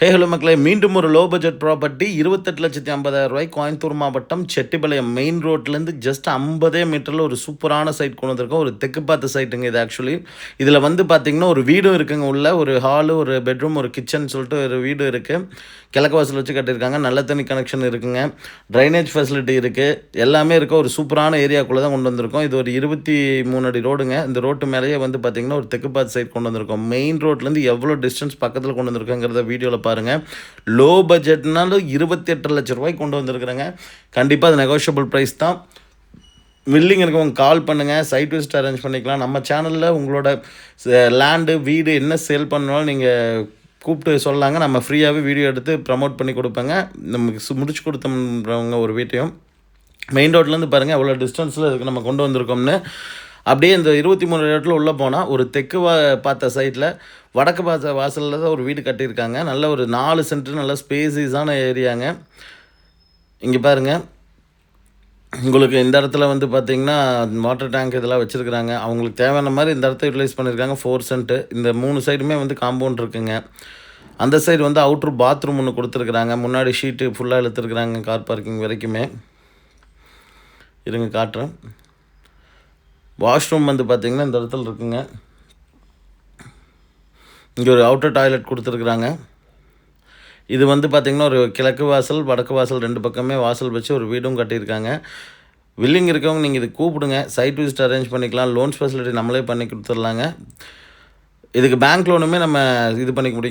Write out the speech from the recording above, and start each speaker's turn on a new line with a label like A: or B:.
A: Hello மக்களே, மீண்டும் ஒரு லோ பட்ஜெட் ப்ராப்பர்ட்டி 28,50,000 கோயம்புத்தூர் மாவட்டம் செட்டிப்பாளையம் மெயின் ரோட்லேருந்து ஜஸ்ட் 50 மீட்டரில் ஒரு சூப்பரான சைட் கொண்டு வந்திருக்கோம். ஒரு தெற்கு பார்த்த சைட்டுங்க இது. ஆக்சுவலி இதில் வந்து பார்த்திங்கன்னா ஒரு வீடும் இருக்குங்க. உள்ள ஒரு ஹாலு, ஒரு பெட்ரூம், ஒரு கிச்சன் சொல்லிட்டு ஒரு வீடு இருக்குது. கிழக்கு வாசல் வச்சு கட்டியிருக்காங்க. நல்ல தண்ணி கனெக்ஷன் இருக்குங்க. ட்ரைனேஜ் ஃபெசிலிட்டி இருக்குது. எல்லாமே இருக்க ஒரு சூப்பரான ஏரியாக்குள்ளே தான் கொண்டு வந்திருக்கோம். இது ஒரு 23 அடி ரோடுங்க. இந்த ரோட்டு மேலேயே வந்து பார்த்திங்கன்னா ஒரு தெற்கு பார்த்த சைட் கொண்டு வந்திருக்கோம். மெயின் ரோட்லேருந்து எவ்வளோ டிஸ்டன்ஸ் பக்கத்தில் கொண்டு வந்திருக்கோங்கிறத வீடியோவில் பாருங்கள். லோ பட்ஜெட்னாலும் 28 லட்ச ரூபாய்க்கு கொண்டு வந்திருக்கிறேங்க. கண்டிப்பாக அது நெகோஷியபிள் ப்ரைஸ் தான். வில்லிங் இருக்கவங்க கால் பண்ணுங்கள், சைட் விசிட் அரேஞ்ச் பண்ணிக்கலாம். நம்ம சேனலில் உங்களோட லேண்டு, வீடு என்ன சேல் பண்ணாலும் நீங்கள் கூப்பிட்டு சொல்லாங்க. நம்ம ஃப்ரீயாகவே வீடியோ எடுத்து ப்ரமோட் பண்ணி கொடுப்பேங்க. நமக்கு முடிச்சு கொடுத்தோம்ன்றவங்க ஒரு வீட்டையும் மெயின் ரோட்லேருந்து பாருங்கள் எவ்வளோ டிஸ்டன்ஸில் இதுக்கு நம்ம கொண்டு வந்திருக்கோம்னு. அப்படியே இந்த 23 இடத்துல உள்ளே போனால் ஒரு தெற்கு பார்த்த சைட்டில் வடக்கு பார்த்த வாசலில் தான் ஒரு வீடு கட்டியிருக்காங்க. நல்ல ஒரு 4 சென்ட் நல்ல ஸ்பேசிஸான ஏரியாங்க. இங்கே பாருங்கள், உங்களுக்கு இந்த இடத்துல வந்து பார்த்திங்கன்னா வாட்டர் டேங்க் இதெல்லாம் வச்சுருக்குறாங்க. அவங்களுக்கு தேவையான மாதிரி இந்த இடத்த யூட்டிலைஸ் பண்ணியிருக்காங்க. 4 சென்ட்டு. இந்த 3 சைடுமே வந்து காம்பவுண்ட் இருக்குங்க. அந்த சைடு வந்து அவுட்ரு பாத்ரூம் ஒன்று கொடுத்துருக்குறாங்க. முன்னாடி ஷீட்டு ஃபுல்லாக இழுத்துருக்குறாங்க கார் பார்க்கிங் வரைக்குமே. இருங்க காட்டுறேன். வாஷ்ரூம் வந்து பார்த்திங்கன்னா இந்த இடத்துல இருக்குங்க. இங்கே ஒரு அவுட்டர் டாய்லெட் கொடுத்துருக்குறாங்க. இது வந்து பார்த்திங்கன்னா ஒரு கிழக்கு வாசல், வடக்கு வாசல் 2 பக்கமே வாசல் வச்சு ஒரு வீடும் கட்டியிருக்காங்க. வில்லிங் இருக்கவங்க நீங்கள் இது கூப்பிடுங்க, சைட் விசிட் அரேஞ்ச் பண்ணிக்கலாம். லோன்ஸ் ஃபெசிலிட்டி நம்மளே பண்ணி கொடுத்துர்லாங்க. இதுக்கு பேங்க் லோனுமே நம்ம இது பண்ணிக்க முடியும்.